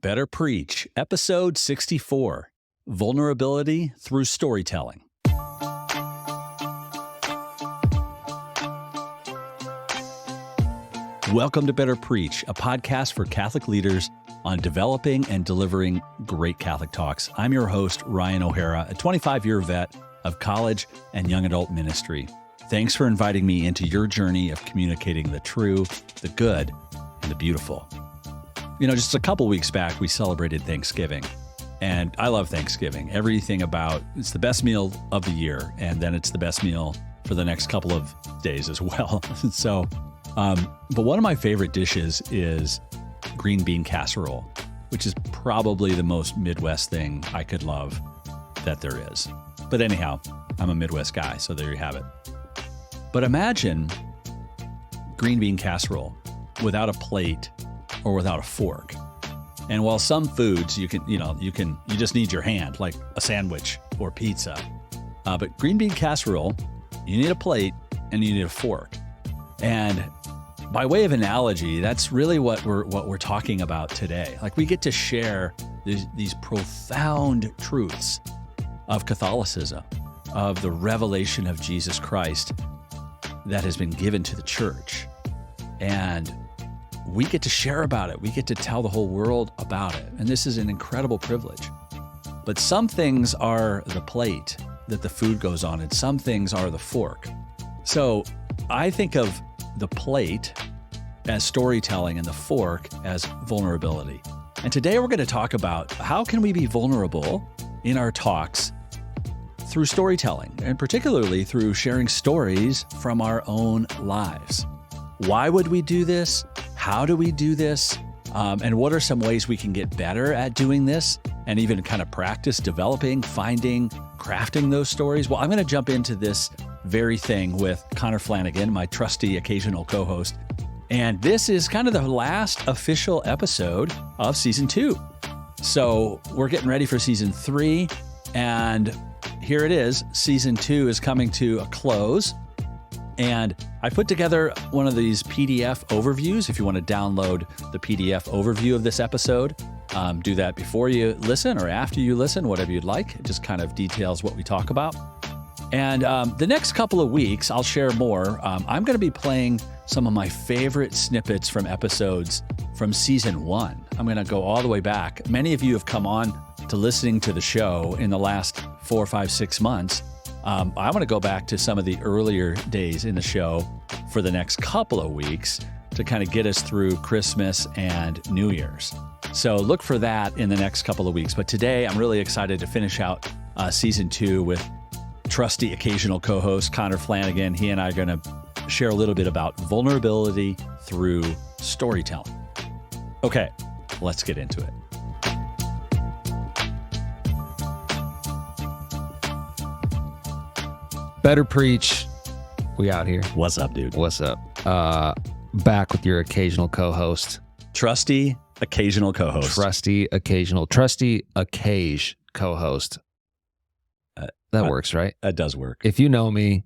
Better Preach, episode 64, Vulnerability Through Storytelling. Welcome to Better Preach, a podcast for Catholic leaders on developing and delivering great Catholic talks. I'm your host, Ryan O'Hara, a 25-year vet of college and young adult ministry. Thanks for inviting me into your journey of communicating the true, the good, and the beautiful. You know, just a couple weeks back, we celebrated Thanksgiving, and I love Thanksgiving. Everything about it's the best meal of the year, and then it's the best meal for the next couple of days as well. But one of my favorite dishes is green bean casserole, which is probably the most Midwest thing I could love that there is. But anyhow, I'm a Midwest guy, so there you have it. But imagine green bean casserole without a plate or without a fork. And while some foods you just need your hand, like a sandwich or pizza. But green bean casserole, you need a plate and you need a fork. And by way of analogy, that's really what we're talking about today. Like, we get to share these profound truths of Catholicism, of the revelation of Jesus Christ that has been given to the church. And we get to share about it. We get to tell the whole world about it. And this is an incredible privilege. But some things are the plate that the food goes on, and some things are the fork. So I think of the plate as storytelling and the fork as vulnerability. And today we're going to talk about how can we be vulnerable in our talks through storytelling, and particularly through sharing stories from our own lives. Why would we do this? How do we do this? And what are some ways we can get better at doing this and even kind of practice developing, finding, crafting those stories? Well, I'm going to jump into this very thing with Connor Flanagan, my trusty occasional co-host. And this is kind of the last official episode of season 2. So we're getting ready for season 3. And here it is. Season 2 is coming to a close. And I put together one of these PDF overviews. If you want to download the PDF overview of this episode, do that before you listen or after you listen, whatever you'd like. It just kind of details what we talk about. And the next couple of weeks, I'll share more. I'm going to be playing some of my favorite snippets from episodes from season 1. I'm going to go all the way back. Many of you have come on to listening to the show in the last 4, 5, 6 months. I want to go back to some of the earlier days in the show for the next couple of weeks to kind of get us through Christmas and New Year's. So look for that in the next couple of weeks. But today, I'm really excited to finish out season 2 with trusty occasional co-host Connor Flanagan. He and I are going to share a little bit about vulnerability through storytelling. Okay, let's get into it. Better Preach. We out here. What's up, dude? What's up? Back with your occasional co-host. Trusty occasional co-host. Trusty occasion co-host. That works, right? That does work. If you know me,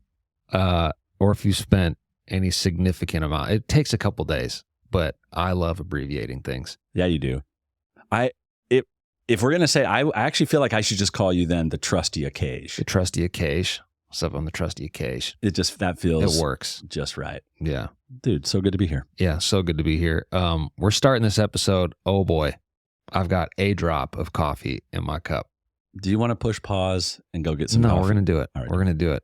or if you spent any significant amount, it takes a couple days, but I love abbreviating things. Yeah, you do. If we're going to say, I actually feel like I should just call you then the trusty occasion. The trusty occasion. What's up on the trusty occasion? That feels... It works. Just right. Yeah. Dude, so good to be here. Yeah, so good to be here. We're starting this episode. Oh boy, I've got a drop of coffee in my cup. Do you want to push pause and go get some coffee? No, we're going to do it. All right. We're going to do it.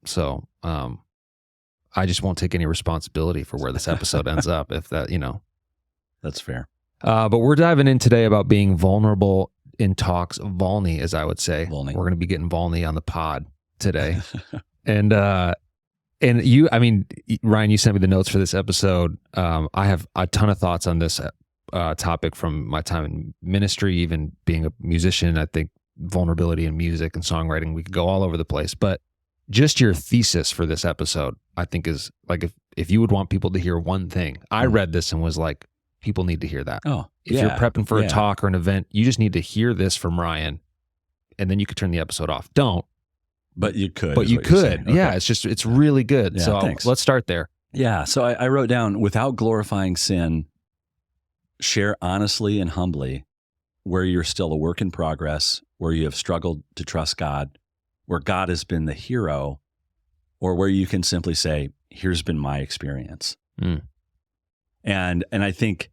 So, I just won't take any responsibility for where this episode ends up, if that, That's fair. But we're diving in today about being vulnerable in talks, Volney, as I would say. Volney. We're going to be getting Volney on the pod today. And you, Ryan, you sent me the notes for this episode. I have a ton of thoughts on this topic from my time in ministry, even being a musician. I think vulnerability in music and songwriting, we could go all over the place. But just your thesis for this episode, I think, is like, if you would want people to hear one thing, I read this and was like, people need to hear that. Oh, if you're prepping for a talk or an event, you just need to hear this from Ryan, and then you could turn the episode off. Don't. But you could. But you could. Okay. Yeah, it's really good. Yeah, so let's start there. Yeah. So I wrote down, without glorifying sin, share honestly and humbly where you're still a work in progress, where you have struggled to trust God, where God has been the hero, or where you can simply say, here's been my experience. And I think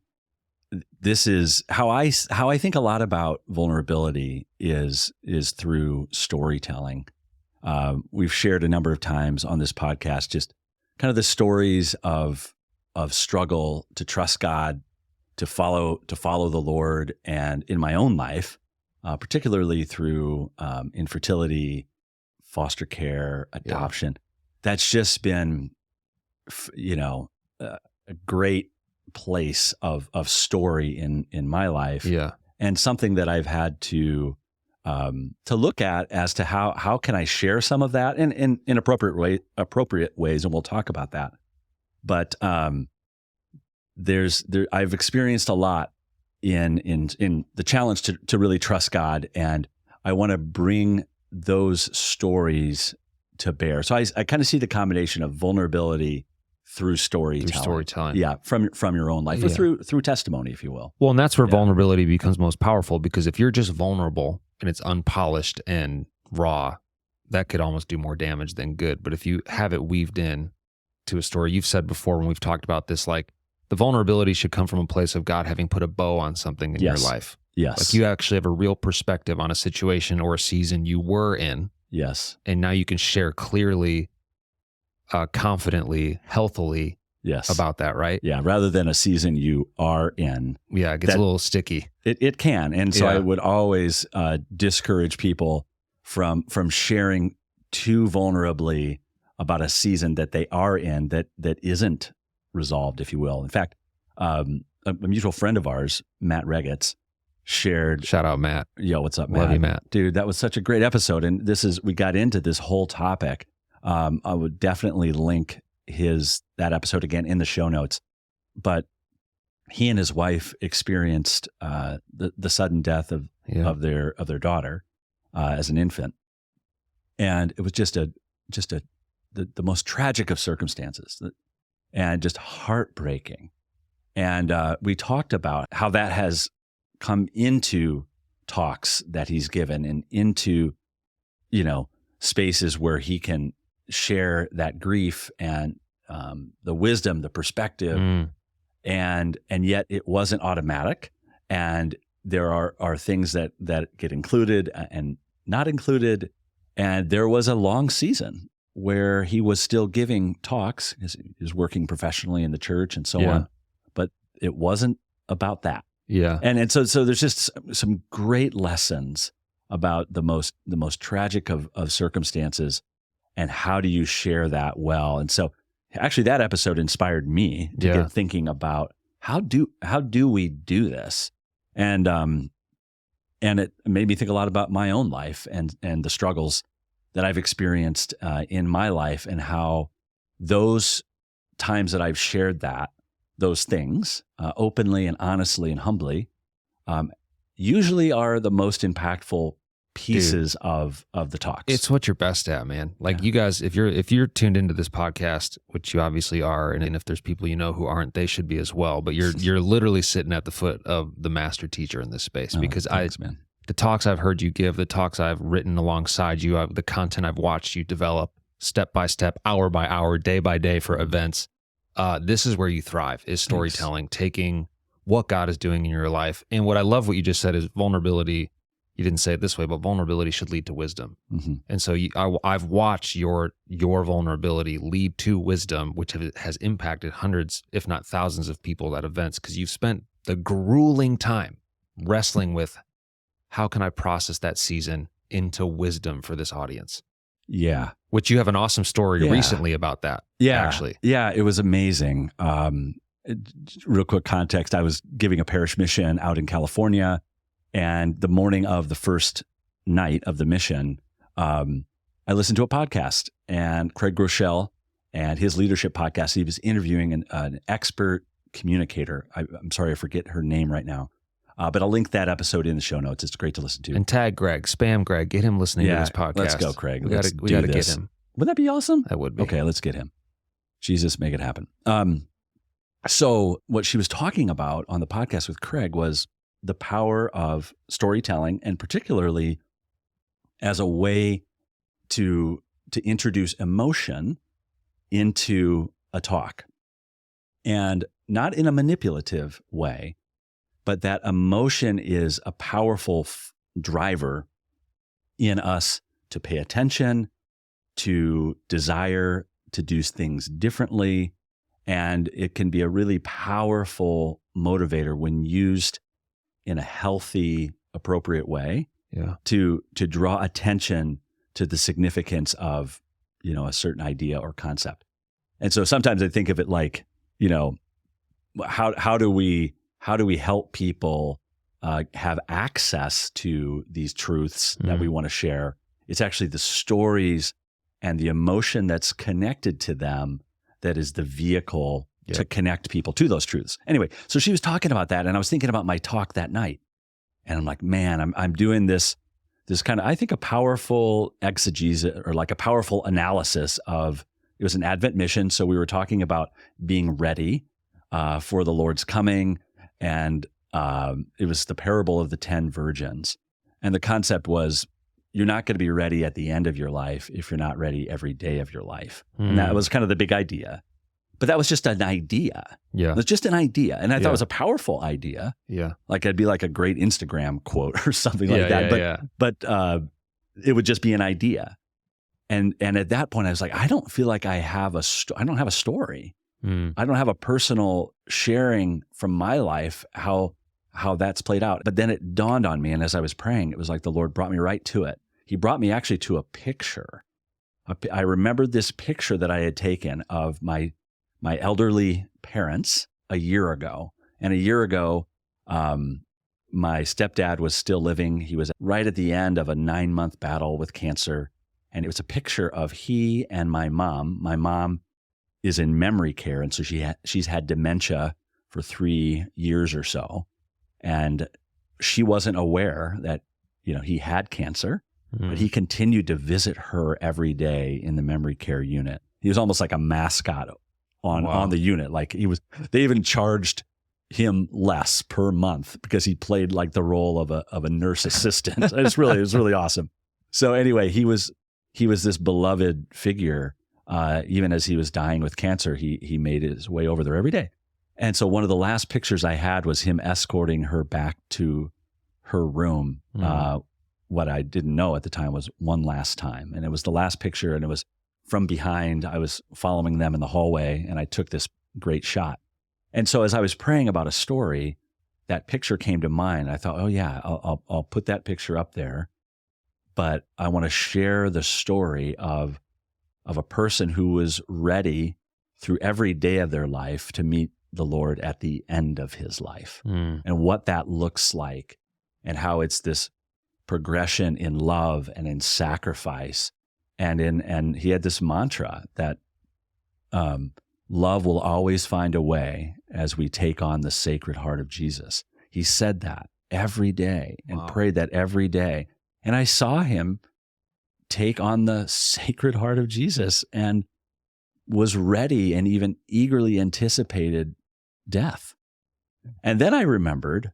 this is how I think a lot about vulnerability is through storytelling. We've shared a number of times on this podcast just kind of the stories of struggle to trust God, to follow the Lord, and in my own life, particularly through infertility, foster care, adoption. That's just been, a great place of story in my life, and something that I've had to look at as to how can I share some of that in appropriate ways, and we'll talk about that. But I've experienced a lot in the challenge to really trust God, and I want to bring those stories to bear. So I kind of see the combination of vulnerability through storytelling. Yeah, from your own life, or through testimony, if you will. Well, and that's where vulnerability becomes most powerful, because if you're just vulnerable and it's unpolished and raw, that could almost do more damage than good. But if you have it weaved in to a story, you've said before when we've talked about this, like the vulnerability should come from a place of God having put a bow on something in your life. Yes. Like you actually have a real perspective on a situation or a season you were in. Yes. And now you can share clearly, confidently, healthily about that, right? Yeah, rather than a season you are in. Yeah, it gets a little sticky. It can. And so I would always discourage people from sharing too vulnerably about a season that they are in that isn't resolved, if you will. In fact, a mutual friend of ours, Matt Regitz, shared. Shout out, Matt. Yo, what's up, Matt? Love you, Matt. Dude, that was such a great episode. And we got into this whole topic. I would definitely link that episode again in the show notes. But he and his wife experienced the sudden death of their daughter as an infant, and it was just the most tragic of circumstances, and just heartbreaking. And we talked about how that has come into talks that he's given, and into spaces where he can share that grief and the wisdom, the perspective, and yet it wasn't automatic. And there are things that get included and not included. And there was a long season where he was still giving talks. He was working professionally in the church and so on, but it wasn't about that. Yeah. And so there's just some great lessons about the most tragic of circumstances, and how do you share that well. And so actually that episode inspired me to get thinking about how do we do this? And it made me think a lot about my own life and the struggles that I've experienced in my life, and how those times that I've shared those things openly and honestly and humbly usually are the most impactful pieces of the talks. It's what you're best at, man. Like you guys, if you're tuned into this podcast, which you obviously are, and if there's people who aren't, they should be as well. But you're literally sitting at the foot of the master teacher in this space, because thanks, man. The talks I've heard you give, the talks I've written alongside you, the content I've watched you develop step by step, hour by hour, day by day for events. This is where you thrive, is storytelling, taking what God is doing in your life. And what I love what you just said is vulnerability. You didn't say it this way, but vulnerability should lead to wisdom. Mm-hmm. And so I've watched your vulnerability lead to wisdom, which has impacted hundreds, if not thousands of people at events, because you've spent the grueling time wrestling with how can I process that season into wisdom for this audience? Yeah. Which you have an awesome story recently about that. Yeah. Actually. Yeah, it was amazing. Real quick context, I was giving a parish mission out in California, and the morning of the first night of the mission, I listened to a podcast, and Craig Groeschel and his leadership podcast, he was interviewing an expert communicator. I'm sorry, I forget her name right now. But I'll link that episode in the show notes. It's great to listen to. And tag Greg, spam Greg, get him listening to this podcast. Let's go, Craig. We got to get him. Wouldn't that be awesome? That would be. Okay, let's get him. Jesus, make it happen. So what she was talking about on the podcast with Craig was the power of storytelling, and particularly as a way to introduce emotion into a talk. And not in a manipulative way, but that emotion is a powerful driver in us to pay attention, to desire to do things differently. And it can be a really powerful motivator when used in a healthy, appropriate way to draw attention to the significance of, a certain idea or concept. And so sometimes I think of it like, how do we help people have access to these truths that we want to share? It's actually the stories and the emotion that's connected to them that is the vehicle to connect people to those truths. Anyway, so she was talking about that, and I was thinking about my talk that night, and I'm like, man, I'm doing this kind of, I think, a powerful exegesis or like a powerful analysis of. It was an Advent mission, so we were talking about being ready for the Lord's coming, and it was the parable of the 10 virgins. And the concept was, you're not going to be ready at the end of your life if you're not ready every day of your life. And that was kind of the big idea. But that was just an idea. Yeah. It was just an idea. And I thought it was a powerful idea. Yeah. Like it'd be like a great Instagram quote or something like that. But it would just be an idea. And at that point, I was like, I don't feel like I have I don't have a story. I don't have a personal sharing from my life how that's played out. But then it dawned on me, and as I was praying, it was like the Lord brought me right to it. He brought me actually to a picture. I remembered this picture that I had taken of my elderly parents a year ago. And a year ago, my stepdad was still living. He was right at the end of a 9-month battle with cancer. And it was a picture of he and my mom. My mom is in memory care, and so she's had dementia for 3 years or so. And she wasn't aware that, he had cancer, but he continued to visit her every day in the memory care unit. He was almost like a mascot on the unit. Like they even charged him less per month because he played like the role of a nurse assistant. It was really awesome. So anyway, he was this beloved figure. Even as he was dying with cancer, he made his way over there every day. And so one of the last pictures I had was him escorting her back to her room. What I didn't know at the time was one last time. And it was the last picture, and it was from behind. I was following them in the hallway, and I took this great shot. And so as I was praying about a story, that picture came to mind. I thought, oh yeah, I'll put that picture up there. But I want to share the story of a person who was ready through every day of their life to meet the Lord at the end of his life, and what that looks like, and how it's this progression in love and in sacrifice. And he had this mantra that love will always find a way as we take on the Sacred Heart of Jesus. He said that every day and prayed that every day. And I saw him take on the Sacred Heart of Jesus and was ready and even eagerly anticipated death. And then I remembered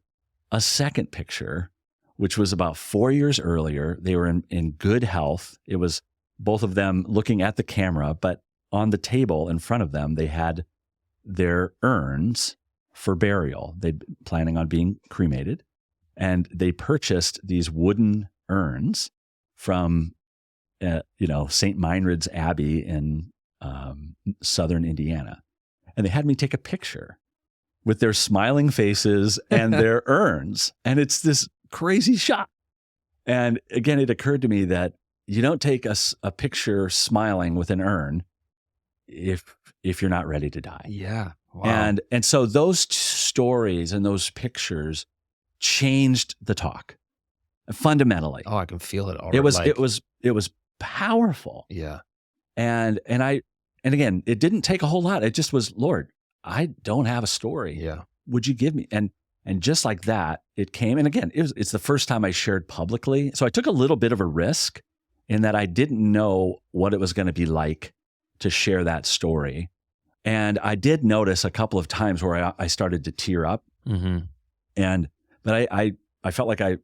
a second picture, which was about 4 years earlier. They were in good health. It was both of them looking at the camera, but on the table in front of them, they had their urns for burial. They're planning on being cremated. And they purchased these wooden urns from St. Meinrad's Abbey in southern Indiana. And they had me take a picture with their smiling faces and their urns. And it's this crazy shot. And again, it occurred to me that you don't take a picture smiling with an urn if you're not ready to die. Yeah. Wow. And so those stories and those pictures changed the talk fundamentally. Oh, I can feel it already. It was powerful. Yeah. And again, it didn't take a whole lot. It just was, Lord, I don't have a story. Yeah. Would you give me? And just like that, it came. And again, it's the first time I shared publicly. So I took a little bit of a risk in that I didn't know what it was going to be like to share that story. And I did notice a couple of times where I started to tear up. Mm-hmm. But I felt like I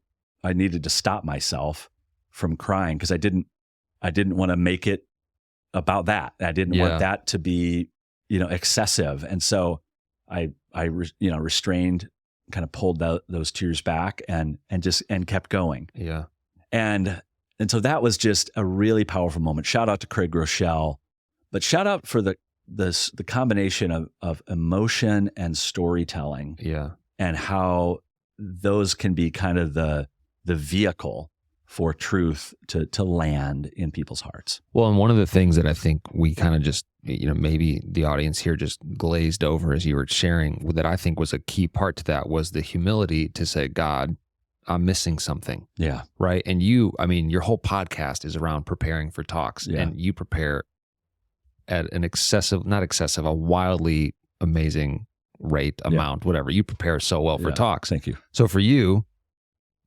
needed to stop myself from crying because I didn't want to make it about that. I didn't want that to be, excessive. And so I restrained, kind of pulled those tears back and kept going. Yeah. And so that was just a really powerful moment. Shout out to Craig Groeschel, but shout out for the combination of emotion and storytelling. Yeah. And how those can be kind of the vehicle for truth to land in people's hearts. Well, and one of the things that I think we kind of just, maybe the audience here just glazed over as you were sharing, that I think was a key part to that was the humility to say, God, I'm missing something. Yeah. Right. And your whole podcast is around preparing for talks, and you prepare at a wildly amazing rate, amount, whatever. You prepare so well for talks. Thank you. So for you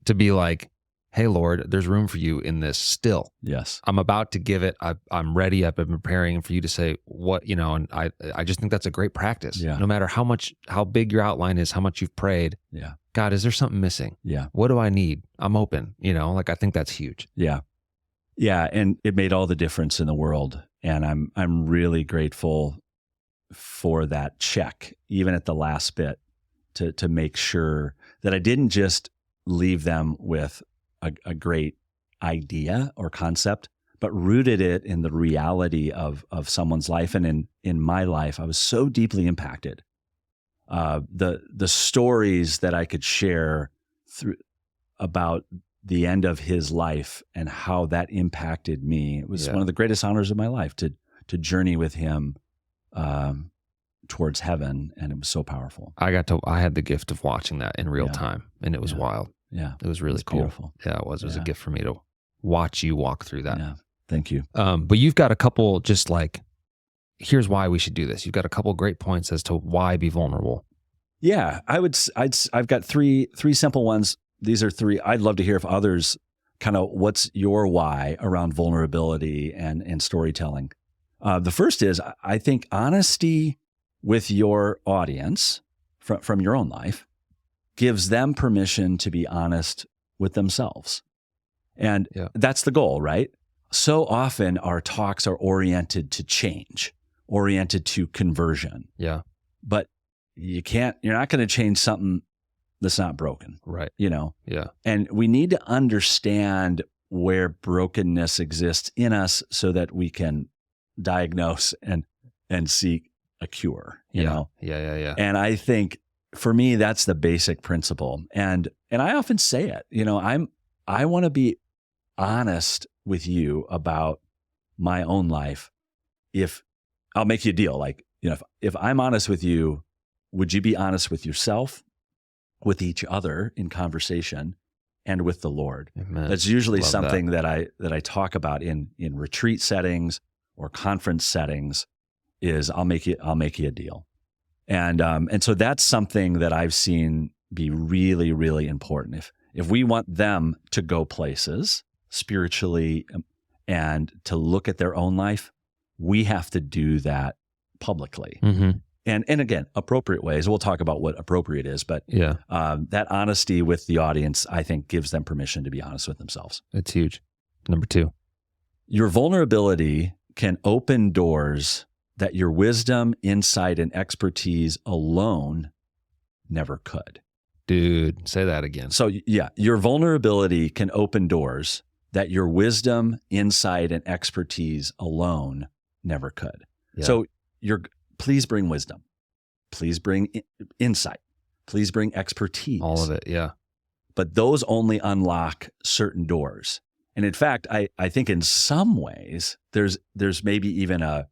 to be like, hey, Lord, there's room for you in this still. Yes. I'm about to give it. I'm ready. I've been preparing for you to say what, and I just think that's a great practice. Yeah. No matter how big your outline is, how much you've prayed. Yeah. God, is there something missing? Yeah. What do I need? I'm open, I think that's huge. Yeah. Yeah. And it made all the difference in the world. And I'm really grateful for that check, even at the last bit, to make sure that I didn't just leave them with a great idea or concept, but rooted it in the reality of someone's life. And in my life, I was so deeply impacted. The stories that I could share about the end of his life and how that impacted me, it was one of the greatest honors of my life to journey with him towards heaven, and it was so powerful. I had the gift of watching that in real time, and it was wild. Yeah. It was really cool. Beautiful. Yeah, it was. It was a gift for me to watch you walk through that. Yeah. Thank you. But you've got a couple, just like, here's why we should do this. You've got a couple great points as to why be vulnerable. Yeah, I've got three simple ones. These are three. I'd love to hear if others kind of, what's your why around vulnerability and storytelling? The first is, I think honesty with your audience from your own life gives them permission to be honest with themselves. And that's the goal, right? So often our talks are oriented to change, oriented to conversion. Yeah. But you're not going to change something that's not broken. Right. Yeah. And we need to understand where brokenness exists in us so that we can diagnose and seek a cure, you know? Yeah. And I think for me, that's the basic principle. And I often say it, I want to be honest with you about my own life. If I'll make you a deal, like, if I'm honest with you, would you be honest with yourself, with each other in conversation, and with the Lord? Amen. That's usually something that I talk about in retreat settings or conference settings. Is I'll make you a deal, and so that's something that I've seen be really, really important. If we want them to go places spiritually and to look at their own life, we have to do that publicly. Mm-hmm. And again, appropriate ways. We'll talk about what appropriate is, but that honesty with the audience, I think, gives them permission to be honest with themselves. It's huge. Number 2, your vulnerability can open doors that your wisdom, insight, and expertise alone never could. Dude, say that again. So your vulnerability can open doors that your wisdom, insight, and expertise alone never could. Yeah. So please bring wisdom. Please bring insight. Please bring expertise. All of it, yeah. But those only unlock certain doors. And in fact, I think in some ways, there's maybe even a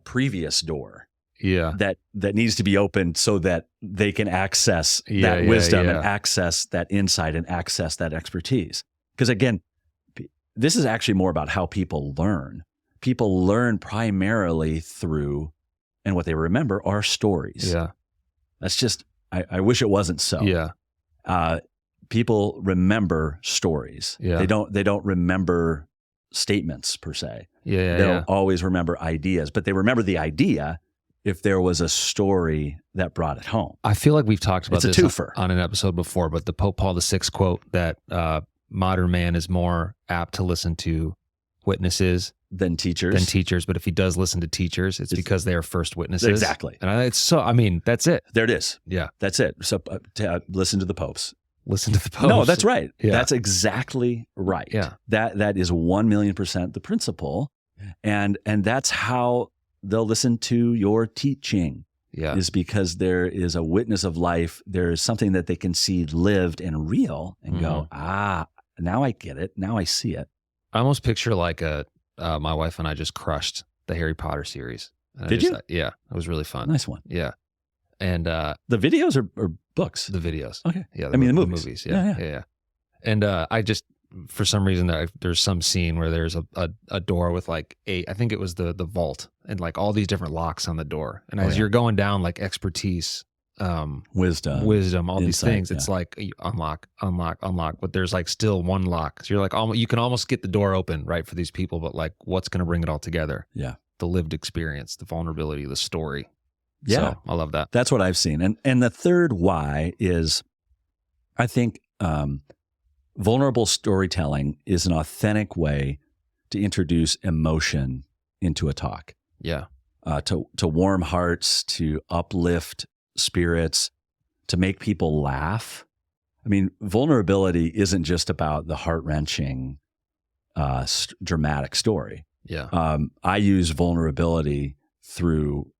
previous door that needs to be opened so that they can access that wisdom and access that insight and access that expertise. Because again, this is actually more about how people learn. People learn primarily through, and what they remember are stories. Yeah. That's just, I wish it wasn't so. Yeah. People remember stories. Yeah. They don't remember statements per se. Yeah. They don't always remember ideas, but they remember the idea if there was a story that brought it home. I feel like we've talked about It's a this twofer. on an episode before, but the Pope Paul VI quote that modern man is more apt to listen to witnesses Than teachers. but if he does listen to teachers, it's because they are first witnesses. Exactly. And that's it. There it is. Yeah. That's it. So listen to the popes. Listen to the Pope. No, that's right. Yeah. That's exactly right. Yeah. That is 1,000,000% the principle. And that's how they'll listen to your teaching. Yeah. Is because there is a witness of life. There is something that they can see lived and real and go, now I get it. Now I see it. I almost picture like my wife and I just crushed the Harry Potter series. And Did you? Yeah, it was really fun. Nice one. Yeah. And The videos or books? the videos. Okay. Yeah. I mean, the movies. Yeah. And I just, for some reason, there's some scene where there's a door with like I think it was the vault and like all these different locks on the door. And as you're going down, like expertise, wisdom, all these insight, things, it's like you unlock, but there's like still one lock. So you're like, you can almost get the door open, right, for these people, but like what's going to bring it all together? Yeah. The lived experience, the vulnerability, the story. Yeah. So I love that. That's what I've seen. And the third why is, I think, vulnerable storytelling is an authentic way to introduce emotion into a talk, Yeah. to warm hearts, to uplift spirits, to make people laugh. I mean, vulnerability isn't just about the heart-wrenching, dramatic story. Yeah. I use vulnerability through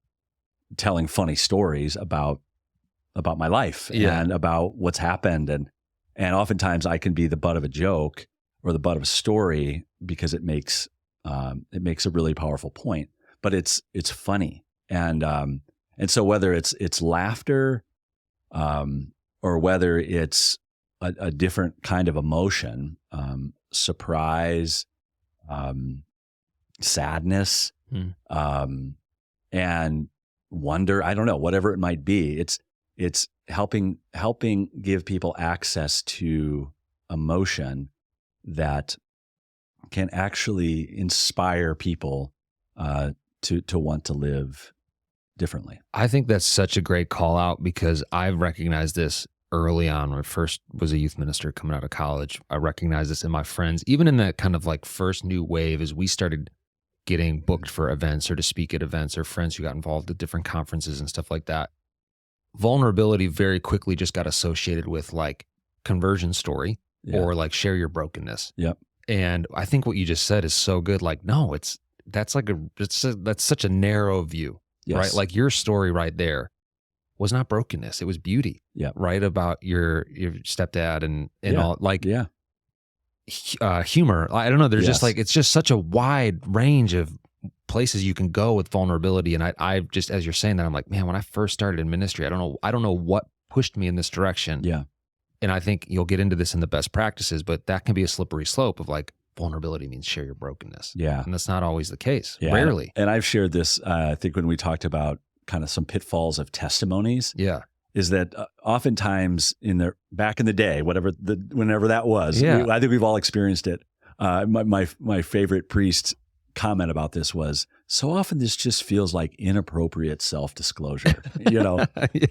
telling funny stories about my life and about what's happened. And oftentimes I can be the butt of a joke or the butt of a story because it makes a really powerful point, but it's funny. And so whether it's laughter, or whether it's a different kind of emotion, surprise, sadness, and wonder, I don't know, whatever it might be, it's helping give people access to emotion that can actually inspire people to want to live differently. I think that's such a great call out because I've recognized this early on when I first was a youth minister coming out of college. I recognized this in my friends, even in that kind of like first new wave as we started getting booked for events or to speak at events, or friends who got involved at different conferences and stuff like that. Vulnerability very quickly just got associated with like conversion story or like share your brokenness. Yep. And I think what you just said is so good. Like, no, that's such a narrow view, right? Like your story right there was not brokenness. It was beauty, right? About your stepdad and all like, humor. I don't know. There's just like, it's just such a wide range of places you can go with vulnerability. And I just, as you're saying that, I'm like, man, when I first started in ministry, I don't know what pushed me in this direction. Yeah. And I think you'll get into this in the best practices, but that can be a slippery slope of like vulnerability means share your brokenness. Yeah. And that's not always the case. Yeah. Rarely. And I've shared this, I think when we talked about kind of some pitfalls of testimonies. Yeah. Is that oftentimes back in the day, whenever that was, I think we've all experienced it. My favorite priest comment about this was, so often this just feels like inappropriate self-disclosure,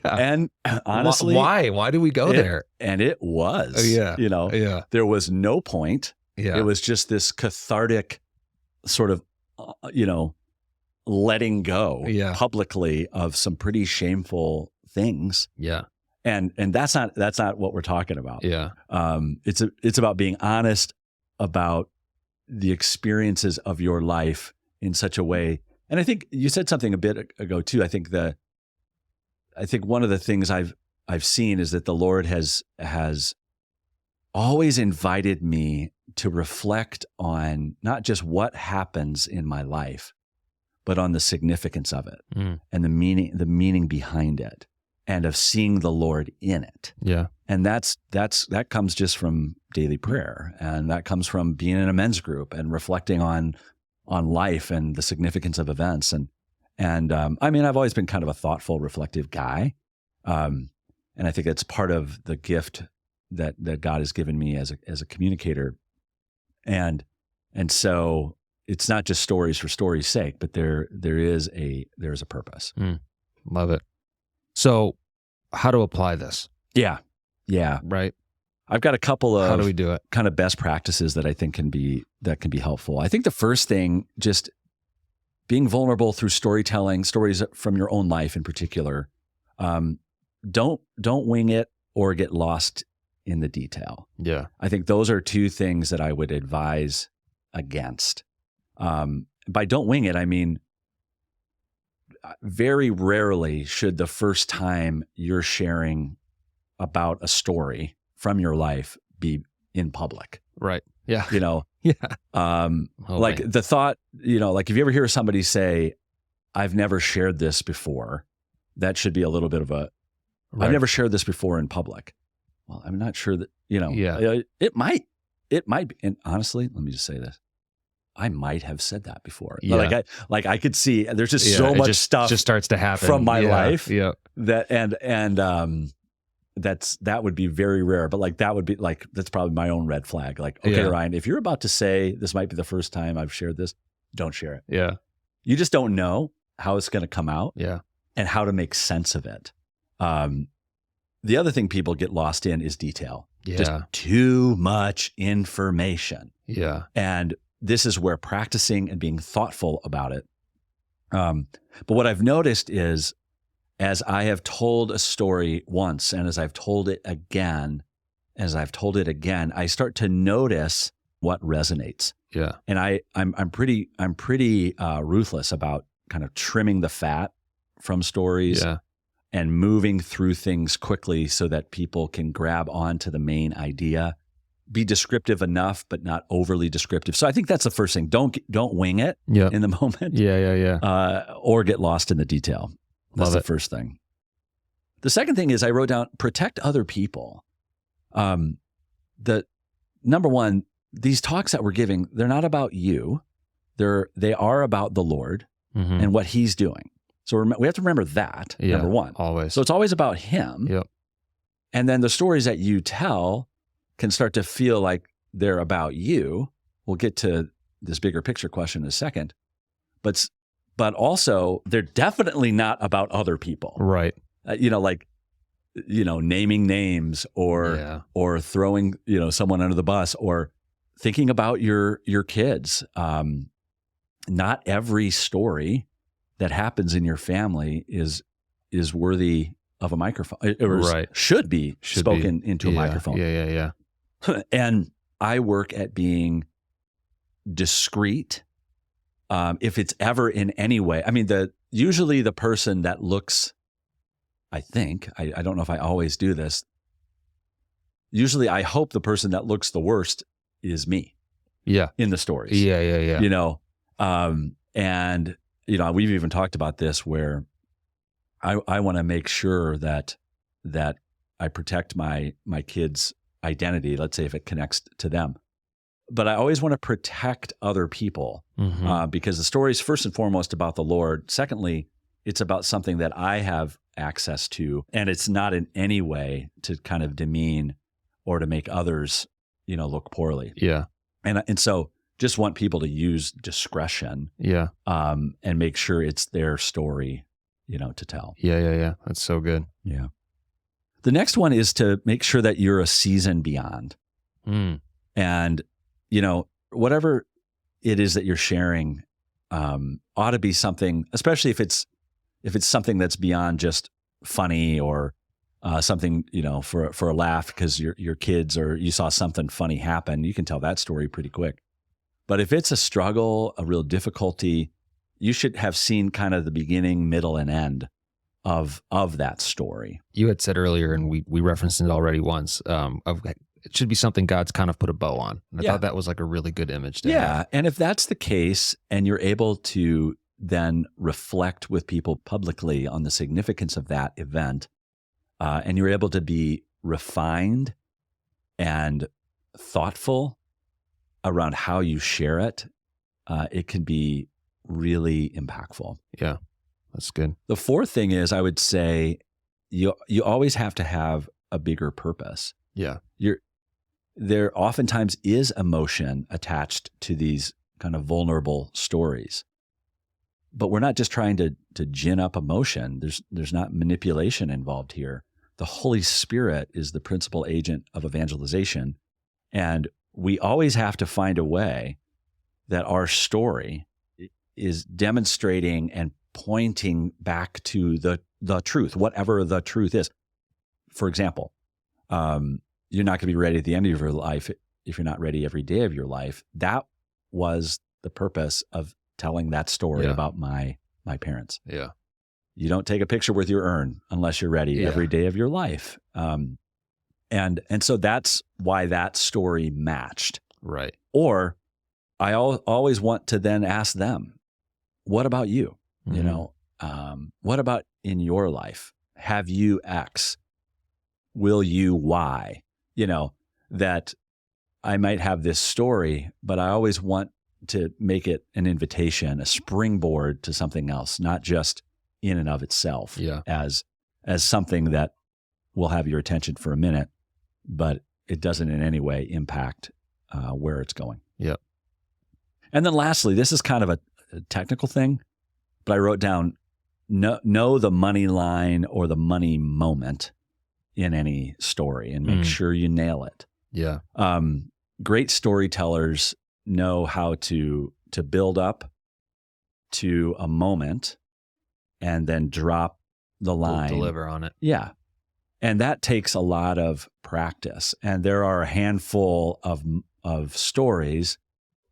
And honestly, why do we go there? And it was, there was no point. Yeah. It was just this cathartic sort of, letting go publicly of some pretty shameful things. Yeah. And that's not what we're talking about. Yeah. It's about being honest about the experiences of your life in such a way. And I think you said something a bit ago too. I think one of the things I've seen is that the Lord has always invited me to reflect on not just what happens in my life, but on the significance of it and the meaning behind it, and of seeing the Lord in it. Yeah. And that comes just from daily prayer, and that comes from being in a men's group and reflecting on life and the significance of events. And I mean, I've always been kind of a thoughtful, reflective guy. And I think that's part of the gift that God has given me as a communicator. And so it's not just stories for story's sake, but there's a purpose. Love it. So how to apply this? Yeah. Right. I've got a couple of how do we do it? Kind of best practices that I think can be helpful. I think the first thing, just being vulnerable through storytelling, stories from your own life in particular. Don't wing it or get lost in the detail. Yeah. I think those are two things that I would advise against. By don't wing it, I mean, very rarely should the first time you're sharing about a story from your life be in public. Right. Yeah. Yeah. The thought, like if you ever hear somebody say, I've never shared this before, that should be a little bit of a, right. I've never shared this before in public. Well, I'm not sure that, it might be. And honestly, let me just say this. I might have said that before. Yeah. I could see there's just so much stuff just starts to happen from my life. Yeah. That would be very rare, but that would be that's probably my own red flag. Okay, Ryan, if you're about to say this might be the first time I've shared this, don't share it. Yeah. You just don't know how it's going to come out. Yeah. And how to make sense of it. The other thing people get lost in is detail. Yeah. Just too much information. Yeah. And this is where practicing and being thoughtful about it. But what I've noticed is, as I have told a story once, and as I've told it again, I start to notice what resonates. Yeah. And I'm pretty ruthless about kind of trimming the fat from stories. Yeah. And moving through things quickly so that people can grab onto the main idea. Be descriptive enough, but not overly descriptive. So I think that's the first thing. Don't wing it in the moment. Yeah. Or get lost in the detail. That's the first thing. The second thing is I wrote down, protect other people. The number one, these talks that we're giving, they're not about you. They are about the Lord and what He's doing. So we have to remember that, number one. Always. So it's always about Him. Yep. And then the stories that you tell can start to feel like they're about you. We'll get to this bigger picture question in a second. But also, they're definitely not about other people. Right. Naming names or throwing, someone under the bus or thinking about your kids. Not every story that happens in your family is worthy of a microphone. Should be spoken into a microphone. Yeah. And I work at being discreet. If it's ever in any way, I mean, usually the person that looks, I think, I don't know if I always do this. Usually I hope the person that looks the worst is me. Yeah. In the stories. Yeah. And we've even talked about this where I want to make sure that I protect my kids' identity, let's say if it connects to them. But I always want to protect other people because the story is first and foremost about the Lord. Secondly, it's about something that I have access to, and it's not in any way to kind of demean or to make others, look poorly. Yeah. And so just want people to use discretion. Yeah. And make sure it's their story, to tell. Yeah. That's so good. Yeah. The next one is to make sure that you're a season beyond. And, whatever it is that you're sharing ought to be something, especially if it's something that's beyond just funny or something, for a laugh because your kids or you saw something funny happen, you can tell that story pretty quick. But if it's a struggle, a real difficulty, you should have seen kind of the beginning, middle, and end of that story. You had said earlier, and we referenced it already once, it should be something God's kind of put a bow on. And I thought that was like a really good image to have. And if that's the case and you're able to then reflect with people publicly on the significance of that event, and you're able to be refined and thoughtful around how you share it, it can be really impactful. Yeah, that's good. The fourth thing is, I would say, you always have to have a bigger purpose. Yeah. There oftentimes is emotion attached to these kind of vulnerable stories. But we're not just trying to gin up emotion. There's not manipulation involved here. The Holy Spirit is the principal agent of evangelization. And we always have to find a way that our story is demonstrating and pointing back to the truth, whatever the truth is. For example, you're not going to be ready at the end of your life if you're not ready every day of your life. That was the purpose of telling that story about my parents. Yeah. You don't take a picture with your urn unless you're ready every day of your life. And so that's why that story matched. Right. Or I always want to then ask them, what about you? Mm-hmm. You know, what about in your life? Have you X? Will you Y? You know, that I might have this story, but I always want to make it an invitation, a springboard to something else, not just in and of itself as something that will have your attention for a minute, but it doesn't in any way impact where it's going. Yep. And then lastly, this is kind of a technical thing, but I wrote down, know the money line or the money moment in any story and make sure you nail it. Yeah. Great storytellers know how to build up to a moment and then drop the line. Deliver on it. Yeah. And that takes a lot of practice. And there are a handful of stories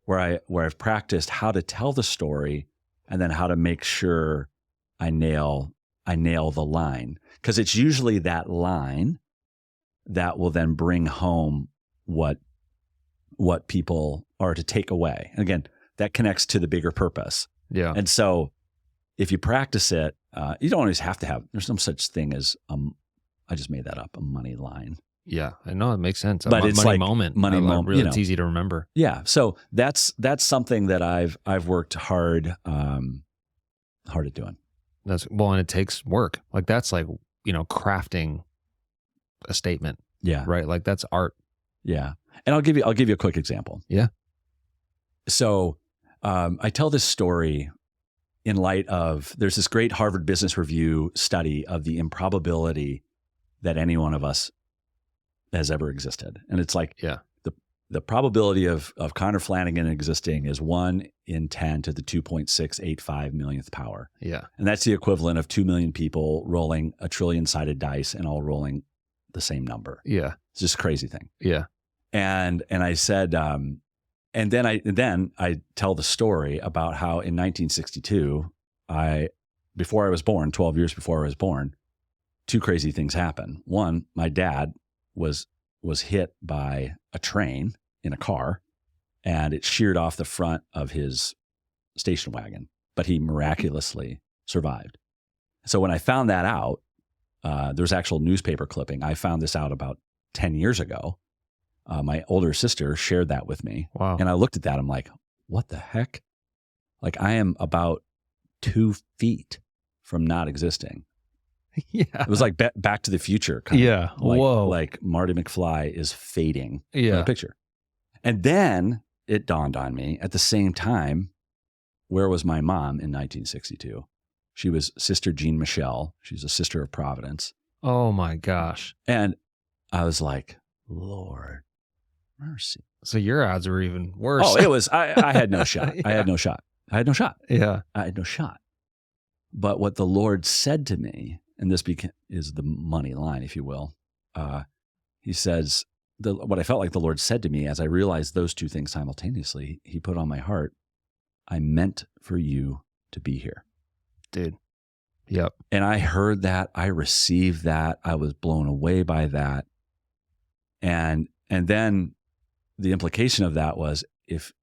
where I've practiced how to tell the story and then how to make sure I nail the line. Because it's usually that line that will then bring home what people are to take away. And again, that connects to the bigger purpose. Yeah. And so if you practice it, you don't always have to have, there's no such thing as, I just made that up, a money line. Yeah, I know, it makes sense. But it's money like moment. Money moment. Really, you know. it's easy to remember. Yeah. So that's something that I've worked hard at doing. And it takes work. Like that's like, crafting a statement. Yeah. Right. Like that's art. Yeah. And I'll give you a quick example. Yeah. So I tell this story in light of, there's this great Harvard Business Review study of the improbability that any one of us has ever existed. And it's like the probability of Connor Flanagan existing is 1 in 10 to the 2.685 millionth power. Yeah. And that's the equivalent of 2 million people rolling a trillion-sided dice and all rolling the same number. Yeah. It's just a crazy thing. Yeah. And I said, and then I tell the story about how in 1962, before I was born, 12 years before I was born, 2 crazy things happened. One, my dad was hit by a train in a car, and it sheared off the front of his station wagon, but he miraculously survived. So when I found that out, there's actual newspaper clipping. I found this out about 10 years ago. My older sister shared that with me. Wow. And I looked at that. I'm like, what the heck? Like I am about 2 feet from not existing. Yeah. It was like Back to the Future. Kind yeah. of like, Whoa. Like Marty McFly is fading from Yeah. the picture. And then it dawned on me at the same time, where was my mom in 1962? She was Sister Jean Michelle. She's a sister of Providence. Oh my gosh. And I was like, Lord mercy. So your odds were even worse. Oh, it was, I had no shot. Yeah. I had no shot. Yeah. I had no shot. But what the Lord said to me, and this is the money line, if you will. He says, what I felt like the Lord said to me as I realized those 2 things simultaneously, he put on my heart, I meant for you to be here. Dude. Yep. And I heard that. I received that. I was blown away by that. And then the implication of that was, if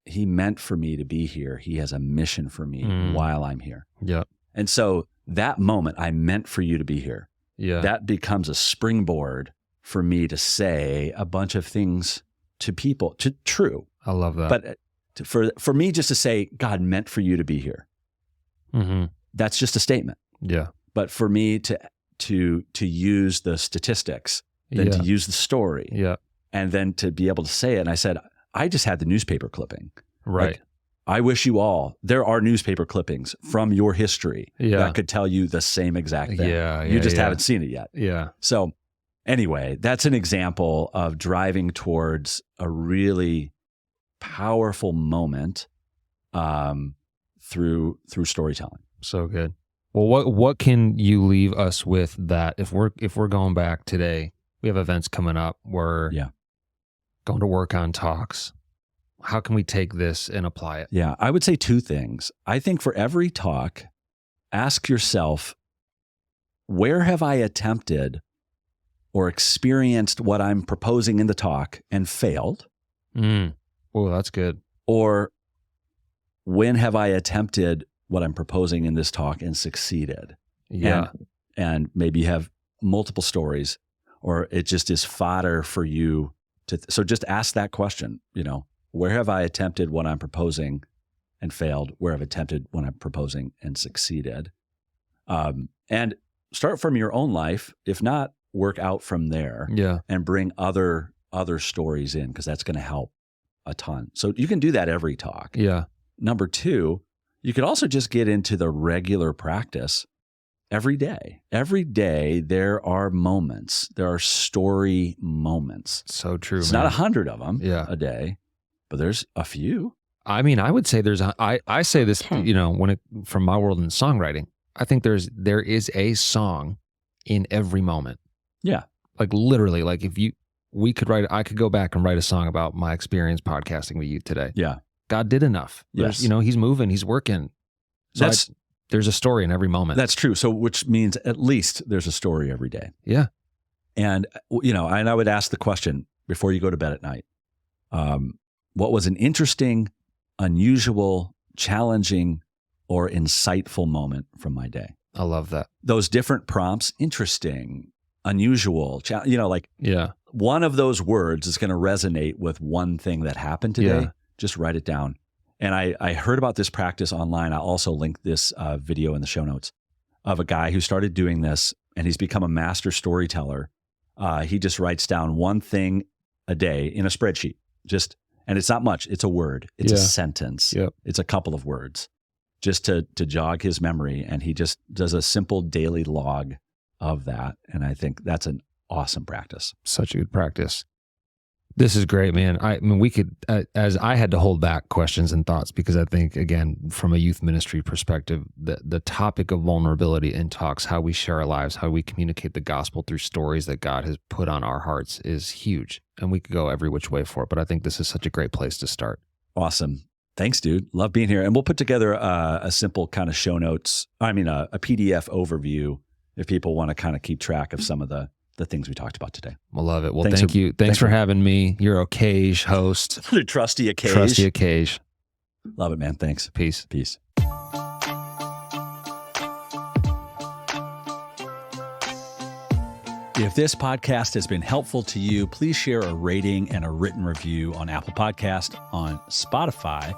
he meant for me to be here, he has a mission for me while I'm here. Yep. And so that moment, I meant for you to be here. Yeah. That becomes a springboard for me to say a bunch of things to people, true. I love that. But for me just to say, God meant for you to be here. Mm-hmm. That's just a statement. Yeah. But for me to use the statistics, then to use the story, yeah, and then to be able to say it. And I said, I just had the newspaper clipping. Right. Like, I wish you all, there are newspaper clippings from your history that could tell you the same exact thing. You just haven't seen it yet. Yeah. So anyway, that's an example of driving towards a really powerful moment through storytelling. So good. Well, what can you leave us with that if we're going back today, we have events coming up, we're going to work on talks. How can we take this and apply it? Yeah, I would say two things. I think for every talk, ask yourself, where have I attempted or experienced what I'm proposing in the talk and failed? Oh, that's good. Or when have I attempted what I'm proposing in this talk and succeeded? Yeah. And maybe you have multiple stories, or it just is fodder for you to. So just ask that question, where have I attempted what I'm proposing and failed? Where have I attempted what I'm proposing and succeeded? And start from your own life. If not, work out from there. Yeah. And bring other stories in, because that's going to help a ton. So you can do that every talk. Yeah. Number two, you could also just get into the regular practice every day. Every day there are moments. There are story moments. So true. It's not 100 of them a day. But there's a few. I mean, I would say I say this, from my world in songwriting, I think there is a song in every moment. Yeah. Like literally, like I could go back and write a song about my experience podcasting with you today. Yeah. God did enough. Yes. He's moving, he's working. So there's a story in every moment. That's true. So which means at least there's a story every day. Yeah. And, and I would ask the question before you go to bed at night, what was an interesting, unusual, challenging, or insightful moment from my day? I love that. Those different prompts, interesting, unusual, one of those words is going to resonate with one thing that happened today. Yeah. Just write it down. And I heard about this practice online. I'll also link this video in the show notes of a guy who started doing this, and he's become a master storyteller. He just writes down one thing a day in a spreadsheet. And it's not much. It's a word. It's a sentence. Yep. It's a couple of words just to jog his memory. And he just does a simple daily log of that. And I think that's an awesome practice. Such a good practice. This is great, man. I mean, we could, as I had to hold back questions and thoughts, because I think, again, from a youth ministry perspective, the topic of vulnerability in talks, how we share our lives, how we communicate the gospel through stories that God has put on our hearts is huge. And we could go every which way for it. But I think this is such a great place to start. Awesome. Thanks, dude. Love being here. And we'll put together a simple kind of show notes. A PDF overview if people want to kind of keep track of some of the things we talked about today. I love it. Well, thank you. Thanks for having me. You're Ocage host. Trusty Ocage. Trusty Ocage. Love it, man. Thanks. Peace. Peace. If this podcast has been helpful to you, please share a rating and a written review on Apple Podcast, on Spotify,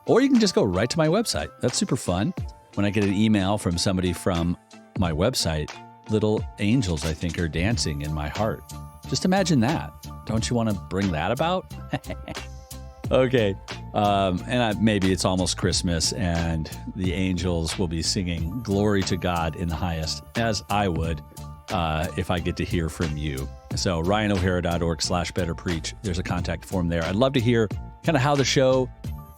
or you can just go right to my website. That's super fun. When I get an email from somebody from my website, little angels, I think, are dancing in my heart. Just imagine that. Don't you want to bring that about? Okay. Maybe it's almost Christmas and the angels will be singing glory to God in the highest, as I would if I get to hear from you. So ryanohara.org/betterpreach. There's a contact form there. I'd love to hear kind of how the show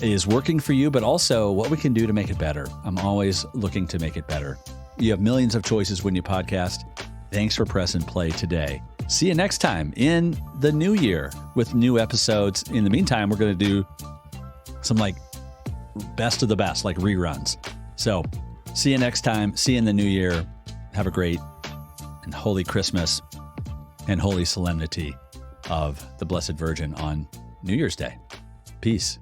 is working for you, but also what we can do to make it better. I'm always looking to make it better. You have millions of choices when you podcast. Thanks for pressing play today. See you next time in the new year with new episodes. In the meantime, we're going to do some best of the best, like reruns. So see you next time. See you in the new year. Have a great and holy Christmas and holy solemnity of the Blessed Virgin on New Year's Day. Peace.